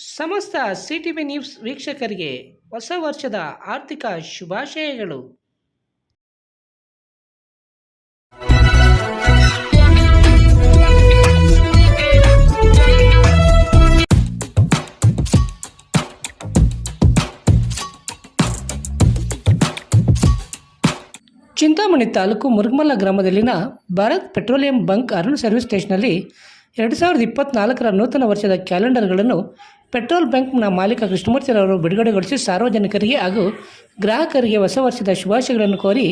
ಸಮಸ್ತ CTV news ವೀಕ್ಷಕರಿಗೆ ಹೊಸ ವರ್ಷದ ಆರ್ಥಿಕ ಶುಭಾಶಯಗಳು. ಚಿಂತಾಮಣಿ ತಾಲೂಕು ಮುರುಗಮಲ್ಲ ಗ್ರಾಮದಲ್ಲಿನ Bharat petroleum bunk Arun service ಸ್ಟೇಷನ್ನಲ್ಲಿ 2024ರ ನೂತನ ವರ್ಷದ ಕ್ಯಾಲೆಂಡರ್ಗಳನ್ನು ಪೆಟ್ರೋಲ್ ಬಂಕ್ನ ಮಾಲೀಕ ಕೃಷ್ಣಮೂರ್ತಿರವರು ಬಿಡುಗಡೆಗೊಳಿಸಿ ಸಾರ್ವಜನಿಕರಿಗೆ ಹಾಗೂ ಗ್ರಾಹಕರಿಗೆ ಹೊಸ ವರ್ಷದ ಶುಭಾಶಯಗಳನ್ನು ಕೋರಿ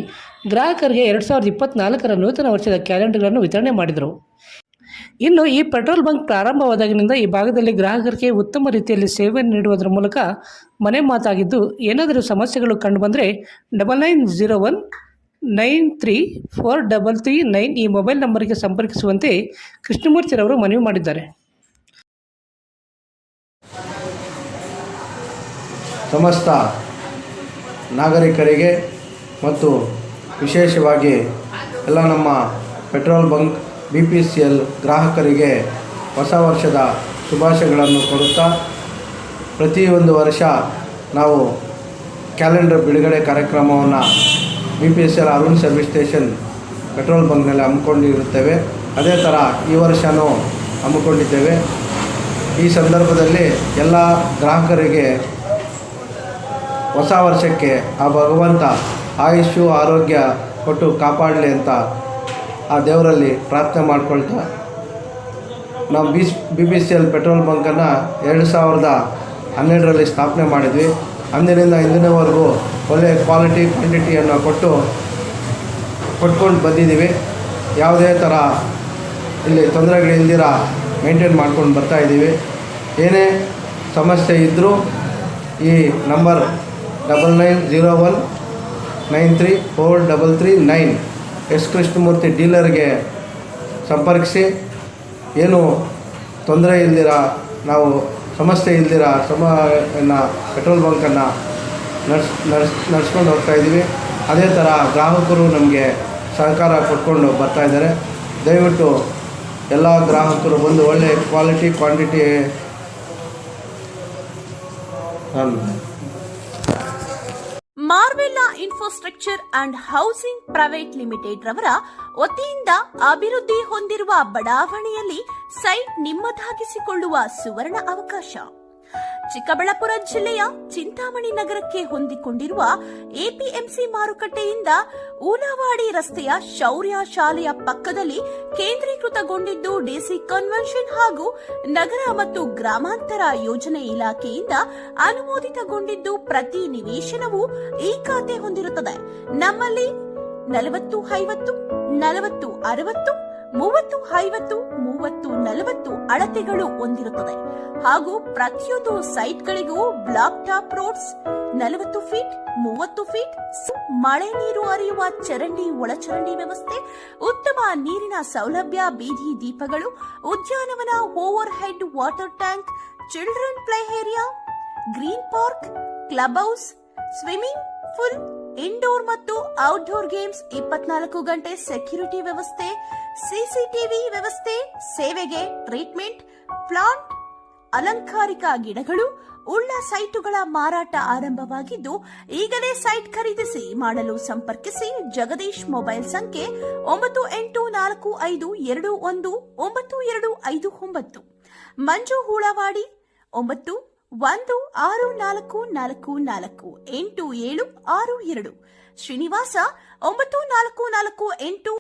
ಗ್ರಾಹಕರಿಗೆ 2024ರ ನೂತನ ವರ್ಷದ ಕ್ಯಾಲೆಂಡರ್ಗಳನ್ನು ವಿತರಣೆ ಮಾಡಿದರು. ಇನ್ನು ಈ ಪೆಟ್ರೋಲ್ ಬಂಕ್ ಪ್ರಾರಂಭವಾದಾಗಿನಿಂದ ಈ ಭಾಗದಲ್ಲಿ ಗ್ರಾಹಕರಿಗೆ ಉತ್ತಮ ರೀತಿಯಲ್ಲಿ ಸೇವೆ ನೀಡುವುದರ ಮೂಲಕ ಮನೆ ಮಾತಾಗಿದ್ದು, ಏನಾದರೂ ಸಮಸ್ಯೆಗಳು ಕಂಡುಬಂದರೆ 9901934339 ಈ ಮೊಬೈಲ್ ನಂಬರ್ಗೆ ಸಂಪರ್ಕಿಸುವಂತೆ ಕೃಷ್ಣಮೂರ್ತಿರವರು ಮನವಿ ಮಾಡಿದ್ದಾರೆ. ಸಮಸ್ತ ನಾಗರಿಕರಿಗೆ ಮತ್ತು ವಿಶೇಷವಾಗಿ ಎಲ್ಲ ನಮ್ಮ ಪೆಟ್ರೋಲ್ ಬಂಕ್ BPCL ಗ್ರಾಹಕರಿಗೆ ಹೊಸ ವರ್ಷದ ಶುಭಾಶಯಗಳನ್ನು ಕೊಡುತ್ತಾ, ಪ್ರತಿಯೊಂದು ವರ್ಷ ನಾವು ಕ್ಯಾಲೆಂಡರ್ ಬಿಡುಗಡೆ ಕಾರ್ಯಕ್ರಮವನ್ನು BPCL Arun service station petrol ಬಂಕ್ನಲ್ಲಿ ಹಮ್ಮಿಕೊಂಡಿರುತ್ತೇವೆ. ಅದೇ ಥರ ಈ ವರ್ಷವೂ ಹಮ್ಮಿಕೊಂಡಿದ್ದೇವೆ. ಈ ಸಂದರ್ಭದಲ್ಲಿ ಎಲ್ಲ ಗ್ರಾಹಕರಿಗೆ ಹೊಸ ವರ್ಷಕ್ಕೆ ಆ ಭಗವಂತ ಆಯುಷ್ಯು ಆರೋಗ್ಯ ಕೊಟ್ಟು ಕಾಪಾಡಲಿ ಅಂತ ಆ ದೇವರಲ್ಲಿ ಪ್ರಾರ್ಥನೆ ಮಾಡ್ಕೊಳ್ತಾ, ನಾವು BPCL ಪೆಟ್ರೋಲ್ ಬಂಕನ್ನು 2012ರಲ್ಲಿ ಸ್ಥಾಪನೆ ಮಾಡಿದ್ವಿ. ಅಂದಿನಿಂದ ಇಂದಿನವರೆಗೂ ಒಳ್ಳೆಯ ಕ್ವಾಲಿಟಿ ಕ್ವಾಂಟಿಟಿಯನ್ನು ಕೊಟ್ಕೊಂಡು ಬಂದಿದ್ದೀವಿ. ಯಾವುದೇ ಥರ ಇಲ್ಲಿ ತೊಂದರೆಗಳಿಲ್ದಿರ ಮೇಂಟೈನ್ ಮಾಡ್ಕೊಂಡು ಬರ್ತಾಯಿದ್ದೀವಿ. ಏನೇ ಸಮಸ್ಯೆ ಇದ್ದರೂ ಈ ನಂಬರ್ 9901934339 ಎಸ್ ಕೃಷ್ಣಮೂರ್ತಿ ಡೀಲರ್ಗೆ ಸಂಪರ್ಕಿಸಿ, ಏನು ತೊಂದರೆ ಇಲ್ದಿರ, ನಾವು ಸಮಸ್ಯೆ ಇಲ್ದಿರ ಪೆಟ್ರೋಲ್ ಬಂಕನ್ನು ನಡೆಸ್ಕೊಂಡು ಹೋಗ್ತಾಯಿದ್ದೀವಿ. ಅದೇ ಥರ ಗ್ರಾಹಕರು ನಮಗೆ ಸಹಕಾರ ಕೊಟ್ಕೊಂಡು ಬರ್ತಾಯಿದ್ದಾರೆ. ದಯವಿಟ್ಟು ಎಲ್ಲ ಗ್ರಾಹಕರು ಬಂದು ಒಳ್ಳೆಯ quality quantity ಮಾರ್ವೆಲ್ಲಾ infrastructure and housing private limited ರವರ ವತಿಯಿಂದ ಅಭಿವೃದ್ಧಿ ಹೊಂದಿರುವ ಬಡಾವಣೆಯಲ್ಲಿ ಸೈಟ್ ನಿಮ್ಮದಾಗಿಸಿಕೊಳ್ಳುವ ಸುವರ್ಣ ಅವಕಾಶ. ಚಿಕ್ಕಬಳ್ಳಾಪುರ ಜಿಲ್ಲೆಯ ಚಿಂತಾಮಣಿ ನಗರಕ್ಕೆ ಹೊಂದಿಕೊಂಡಿರುವ APMC ಮಾರುಕಟ್ಟೆಯಿಂದ ಊಲವಾಡಿ ರಸ್ತೆಯ ಶೌರ್ಯ ಶಾಲೆಯ ಪಕ್ಕದಲ್ಲಿ ಕೇಂದ್ರೀಕೃತಗೊಂಡಿದ್ದು DC ಕನ್ವೆನ್ಷನ್ ಹಾಗೂ ನಗರ ಮತ್ತು ಗ್ರಾಮಾಂತರ ಯೋಜನೆ ಇಲಾಖೆಯಿಂದ ಅನುಮೋದಿತಗೊಂಡಿದ್ದು, ಪ್ರತಿ ನಿವೇಶನವು ಈ ಖಾತೆ ಹೊಂದಿರುತ್ತದೆ. ನಮ್ಮಲ್ಲಿ 40-50, 40-60, 30-50, 30-40 ಅಳತೆಗಳು ಹೊಂದಿರುತ್ತದೆ ಹಾಗೂ ಪ್ರತಿಯೊಂದು ಸೈಟ್ಗಳಿಗೂ black top roads, 40 feet, 30 feet, ಮಳೆ ನೀರು ಹರಿಯುವ ಚರಂಡಿ, ಒಳಚರಂಡಿ ವ್ಯವಸ್ಥೆ, ಉತ್ತಮ ನೀರಿನ ಸೌಲಭ್ಯ, ಬೀದಿ ದೀಪಗಳು, ಉದ್ಯಾನವನ, over head water tank, children play area, green park, club house, swimming pool, indoor ಮತ್ತು ಔಟ್ಡೋರ್ ಗೇಮ್ಸ್, 24 ಗಂಟೆ ಸೆಕ್ಯೂರಿಟಿ ವ್ಯವಸ್ಥೆ, CCTV ವ್ಯವಸ್ಥೆ, ಸೇವೆಗೆ ಟ್ರೀಟ್ಮೆಂಟ್ ಪ್ಲಾಂಟ್, ಅಲಂಕಾರಿಕ ಗಿಡಗಳು ಉಳ್ಳ ಸೈಟುಗಳ ಮಾರಾಟ ಆರಂಭವಾಗಿದ್ದು, ಈಗಲೇ ಸೈಟ್ ಖರೀದಿಸಿ ಮಾಡಲು ಸಂಪರ್ಕಿಸಿ. ಜಗದೀಶ್ ಮೊಬೈಲ್ ಸಂಖ್ಯೆ 9845219259. ಮಂಜು ಹೂಳವಾಡಿ 9164448762. ಶ್ರೀನಿವಾಸ 9448